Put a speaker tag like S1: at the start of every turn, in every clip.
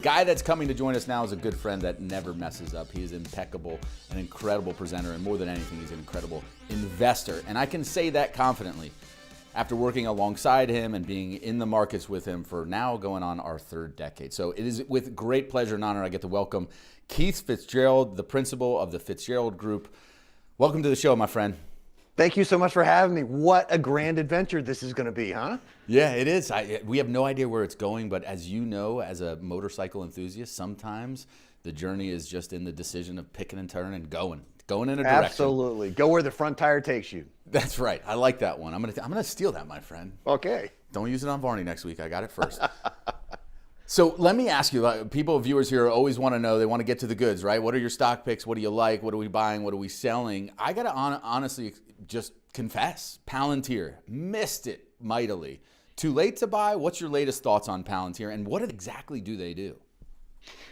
S1: Guy that's coming to join us now is a good friend that never messes up. He is impeccable, an incredible presenter, and more than anything, he's an incredible investor. And I can say that confidently after working alongside him and being in the markets with him for now going on our third decade. So it is with great pleasure and honor I get to welcome Keith Fitz-Gerald, the principal of the Fitz-Gerald Group. Welcome to the show, my friend.
S2: Thank you so much for having me. What a grand adventure this is going to be, huh?
S1: Yeah, it is. We have no idea where it's going, but as you know, as a motorcycle enthusiast, sometimes the journey is just in the decision of picking and turning and going in a direction.
S2: Absolutely. Go where the front tire takes you.
S1: That's right. I like that one. I'm gonna steal that, my friend.
S2: Okay.
S1: Don't use it on Varney next week. I got it first. So let me ask you, viewers here always want to know, they want to get to the goods, right? What are your stock picks? What do you like? What are we buying? What are we selling? I got to honestly just confess, Palantir, missed it mightily. Too late to buy? What's your latest thoughts on Palantir and what exactly do they do?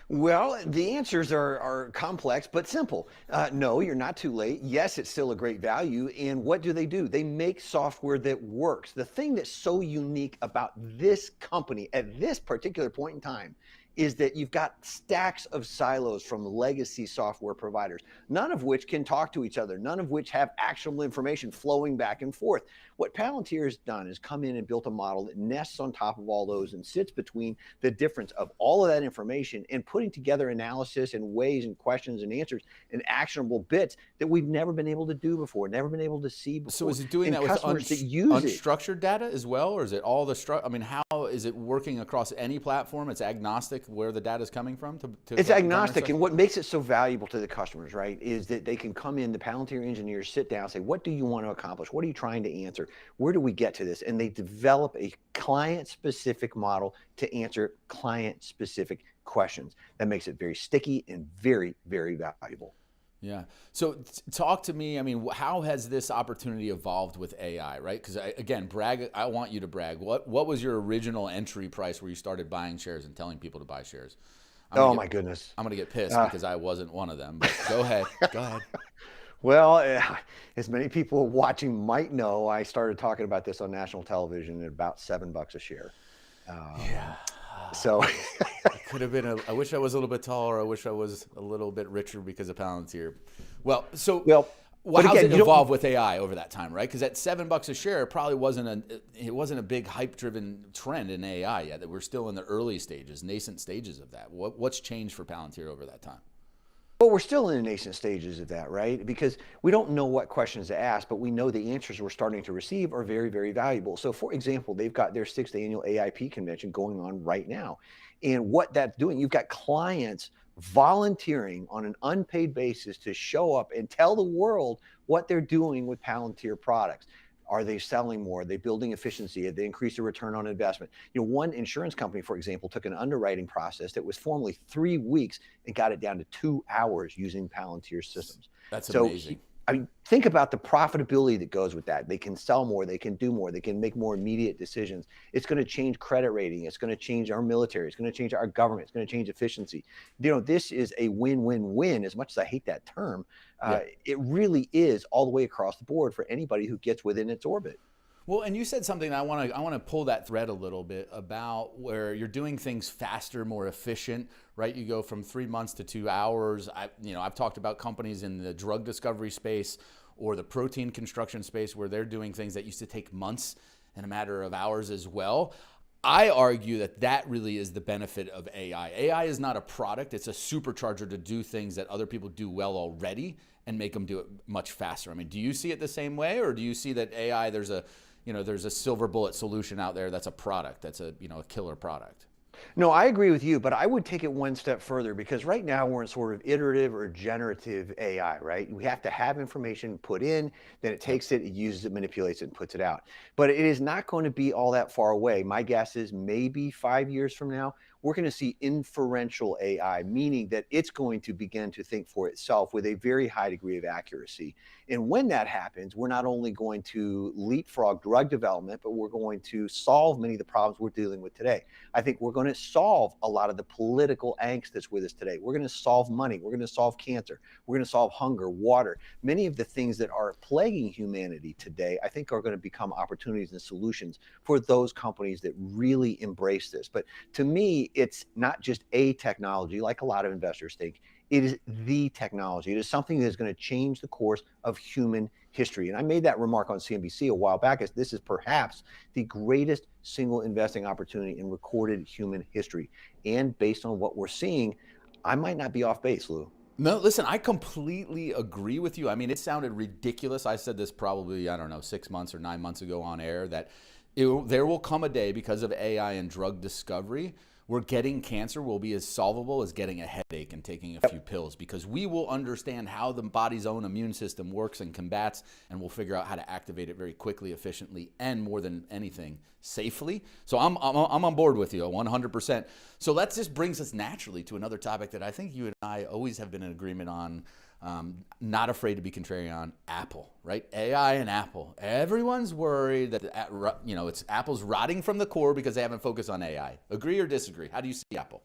S2: Well, the answers are complex but simple. No, you're not too late. Yes, it's still a great value. And what do? They make software that works. The thing that's so unique about this company at this particular point in time is that you've got stacks of silos from legacy software providers, none of which can talk to each other, none of which have actionable information flowing back and forth. What Palantir has done is come in and built a model that nests on top of all those and sits between the difference of all of that information and putting together analysis and ways and questions and answers and actionable bits that we've never been able to do before, never been able to see before.
S1: So is it doing that with unstructured data as well, or is it all the I mean, how is it working across any platform? It's agnostic where the data is coming from?
S2: It's agnostic, and what makes it so valuable to the customers, right, is that they can come in, the Palantir engineers sit down, say, what do you want to accomplish? What are you trying to answer? Where do we get to this? And they develop a client-specific model to answer client-specific questions. That makes it very sticky and very, very valuable.
S1: Yeah. So talk to me, I mean, how has this opportunity evolved with AI, right? Because again, I want you to brag. What was your original entry price where you started buying shares and telling people to buy shares?
S2: My goodness.
S1: I'm going to get pissed because I wasn't one of them, but go ahead. Go ahead.
S2: Well, as many people watching might know, I started talking about this on national television at about $7 a share.
S1: Yeah.
S2: So
S1: it could have been I wish I was a little bit taller. I wish I was a little bit richer because of Palantir. Well, how's it evolved with AI over that time, right? Because at $7 a share, it probably wasn't a big hype-driven trend in AI yet. That we're still in the early stages, nascent stages of that. What's changed for Palantir over that time?
S2: Well, we're still in the nascent stages of that, right? Because we don't know what questions to ask, but we know the answers we're starting to receive are very, very valuable. So for example, they've got their 6th annual AIP convention going on right now. And what that's doing, you've got clients volunteering on an unpaid basis to show up and tell the world what they're doing with Palantir products. Are they selling more? Are they building efficiency? Have they increased the return on investment? You know, one insurance company, for example, took an underwriting process that was formerly 3 weeks and got it down to 2 hours using Palantir systems.
S1: That's amazing.
S2: I mean, think about the profitability that goes with that. They can sell more, they can do more, they can make more immediate decisions. It's going to change credit rating. It's going to change our military. It's going to change our government. It's going to change efficiency. You know, this is a win-win-win. As much as I hate that term, it really is all the way across the board for anybody who gets within its orbit.
S1: Well, and you said something, I want to pull that thread a little bit about where you're doing things faster, more efficient, right? You go from 3 months to 2 hours. I've talked about companies in the drug discovery space or the protein construction space where they're doing things that used to take months in a matter of hours as well. I argue that really is the benefit of AI. AI is not a product, it's a supercharger to do things that other people do well already and make them do it much faster. I mean, do you see it the same way, or do you see that AI, there's a silver bullet solution out there that's a product, that's a killer product?
S2: No, I agree with you, but I would take it one step further because right now we're in sort of iterative or generative AI, right? We have to have information put in, then it takes it, it uses it, manipulates it, and puts it out. But it is not going to be all that far away. My guess is maybe 5 years from now, we're going to see inferential AI, meaning that it's going to begin to think for itself with a very high degree of accuracy. And when that happens, we're not only going to leapfrog drug development, but we're going to solve many of the problems we're dealing with today. I think we're going to solve a lot of the political angst that's with us today. We're going to solve money. We're going to solve cancer. We're going to solve hunger, water. Many of the things that are plaguing humanity today, I think, are going to become opportunities and solutions for those companies that really embrace this. But to me, me, it's not just a technology like a lot of investors think. It is the technology. It is something that is going to change the course of human history. And I made that remark on CNBC a while back, as this is perhaps the greatest single investing opportunity in recorded human history. And based on what we're seeing, I might not be off base, Lou.
S1: No, listen, I completely agree with you. I mean, it sounded ridiculous. I said this probably, I don't know, 6 months or 9 months ago on air, that there will come a day because of AI and drug discovery where getting cancer will be as solvable as getting a headache and taking a few pills, because we will understand how the body's own immune system works and combats, and we'll figure out how to activate it very quickly, efficiently, and more than anything, safely. So I'm on board with you 100%. So that just brings us naturally to another topic that I think you and I always have been in agreement on. Not afraid to be contrarian on Apple, right? AI and Apple. Everyone's worried that it's Apple's rotting from the core because they haven't focused on AI. Agree or disagree? How do you see Apple?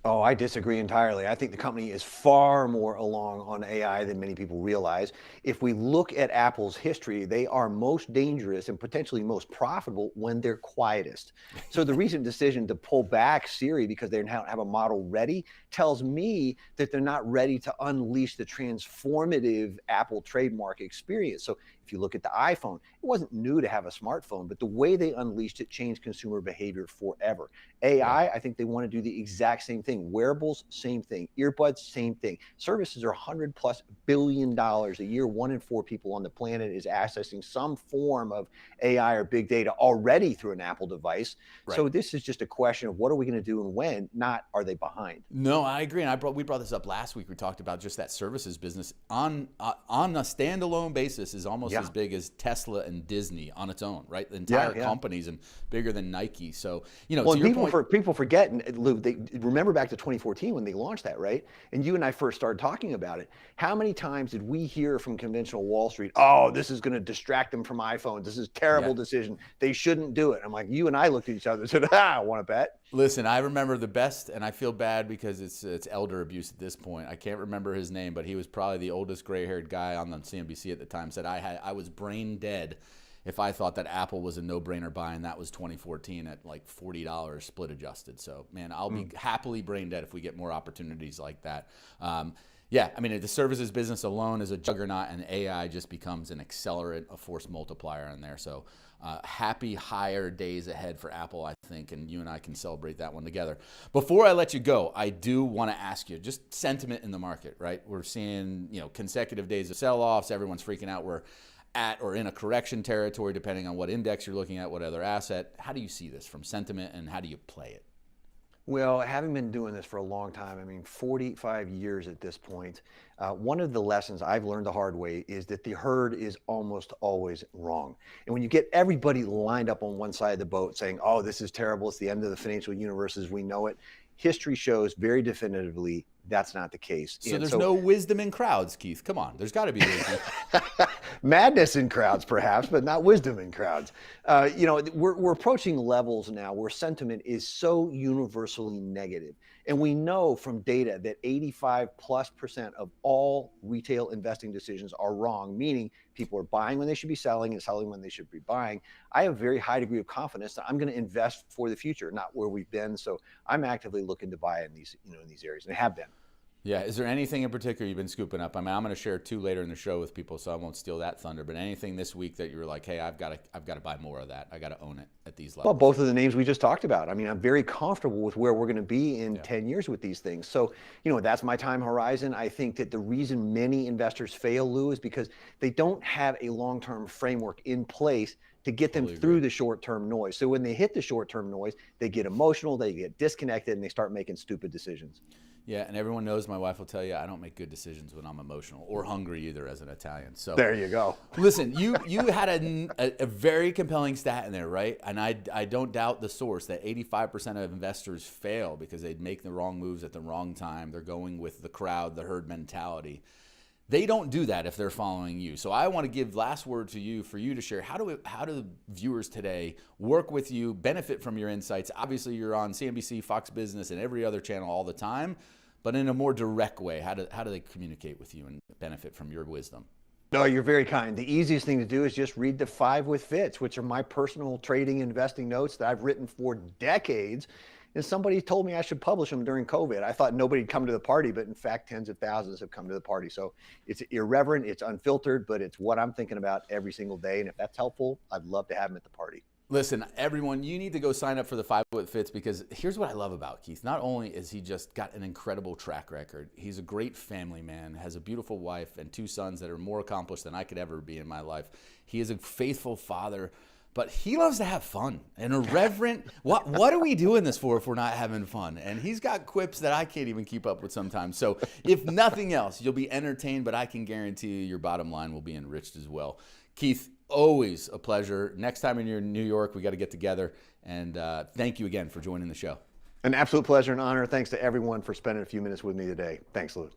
S2: Oh, I disagree entirely. I think the company is far more along on AI than many people realize. If we look at Apple's history, they are most dangerous and potentially most profitable when they're quietest. So the recent decision to pull back Siri because they don't have a model ready tells me that they're not ready to unleash the transformative Apple trademark experience. So if you look at the iPhone, it wasn't new to have a smartphone, but the way they unleashed it changed consumer behavior forever. AI, I think they want to do the exact same thing. Wearables, same thing. Earbuds, same thing. Services are $100+ billion a year. 1 in 4 people on the planet is accessing some form of AI or big data already through an Apple device. Right. So this is just a question of what are we going to do and when, not are they behind.
S1: No, I agree. And we brought this up last week. We talked about just that services business on a standalone basis is almost as big as Tesla and Disney on its own, right? The entire companies and bigger than Nike. So,
S2: well, people forget, Lou, they remember back to 2014 when they launched that, right? And you and I first started talking about it. How many times did we hear from conventional Wall Street, oh, this is going to distract them from iPhones. This is a terrible decision. They shouldn't do it. I'm like, you and I looked at each other and said, I want to bet.
S1: Listen, I remember the best, and I feel bad because it's elder abuse at this point. I can't remember his name, but he was probably the oldest gray-haired guy on the CNBC at the time. Said I was brain dead if I thought that Apple was a no-brainer buy, and that was 2014 at like $40 split adjusted. So, man, I'll be happily brain dead if we get more opportunities like that. Yeah, I mean, the services business alone is a juggernaut, and AI just becomes an accelerant, a force multiplier in there. So happy higher days ahead for Apple, I think, and you and I can celebrate that one together. Before I let you go, I do want to ask you, just sentiment in the market, right? We're seeing, consecutive days of sell-offs. Everyone's freaking out. We're at or in a correction territory, depending on what index you're looking at, what other asset. How do you see this from sentiment, and how do you play it?
S2: Well, having been doing this for a long time, 45 years at this point, one of the lessons I've learned the hard way is that the herd is almost always wrong. And when you get everybody lined up on one side of the boat saying, oh, this is terrible, it's the end of the financial universe as we know it, history shows very definitively that's not the case.
S1: So there's no wisdom in crowds, Keith. Come on, there's got to be wisdom.
S2: Madness in crowds, perhaps, but not wisdom in crowds. We're approaching levels now where sentiment is so universally negative. And we know from data that 85+% of all retail investing decisions are wrong, meaning people are buying when they should be selling and selling when they should be buying. I have a very high degree of confidence that I'm going to invest for the future, not where we've been. So I'm actively looking to buy in these, in these areas, and I have been.
S1: Yeah. Is there anything in particular you've been scooping up? I'm going to share 2 later in the show with people, so I won't steal that thunder. But anything this week that you were like, hey, I've got to buy more of that. I got to own it at these levels.
S2: Well, both of the names we just talked about. I'm very comfortable with where we're going to be in 10 years with these things. So, that's my time horizon. I think that the reason many investors fail, Lou, is because they don't have a long-term framework in place to get them through the short-term noise. So when they hit the short-term noise, they get emotional, they get disconnected, and they start making stupid decisions.
S1: Yeah, and everyone knows, my wife will tell you, I don't make good decisions when I'm emotional or hungry either as an Italian. So
S2: there you go.
S1: Listen, you had a very compelling stat in there, right? And I don't doubt the source that 85% of investors fail because they make the wrong moves at the wrong time. They're going with the crowd, the herd mentality. They don't do that if they're following you. So I want to give last word to you for you to share. How do viewers today work with you, benefit from your insights? Obviously, you're on CNBC, Fox Business, and every other channel all the time, but in a more direct way. How do they communicate with you and benefit from your wisdom?
S2: No, you're very kind. The easiest thing to do is just read the 5 with Fitz, which are my personal trading investing notes that I've written for decades. And somebody told me I should publish them during COVID. I thought nobody'd come to the party, but in fact, tens of thousands have come to the party. So it's irreverent, it's unfiltered, but it's what I'm thinking about every single day. And if that's helpful, I'd love to have them at the party.
S1: Listen, everyone, you need to go sign up for the 5 with Fitz, because here's what I love about Keith. Not only is he just got an incredible track record, he's a great family man, has a beautiful wife and 2 sons that are more accomplished than I could ever be in my life. He is a faithful father, but he loves to have fun and irreverent. What are we doing this for if we're not having fun? And he's got quips that I can't even keep up with sometimes. So if nothing else, you'll be entertained, but I can guarantee you your bottom line will be enriched as well. Keith, always a pleasure. Next time you're in New York, we got to get together. And thank you again for joining the show.
S2: An absolute pleasure and honor. Thanks to everyone for spending a few minutes with me today. Thanks, Lou.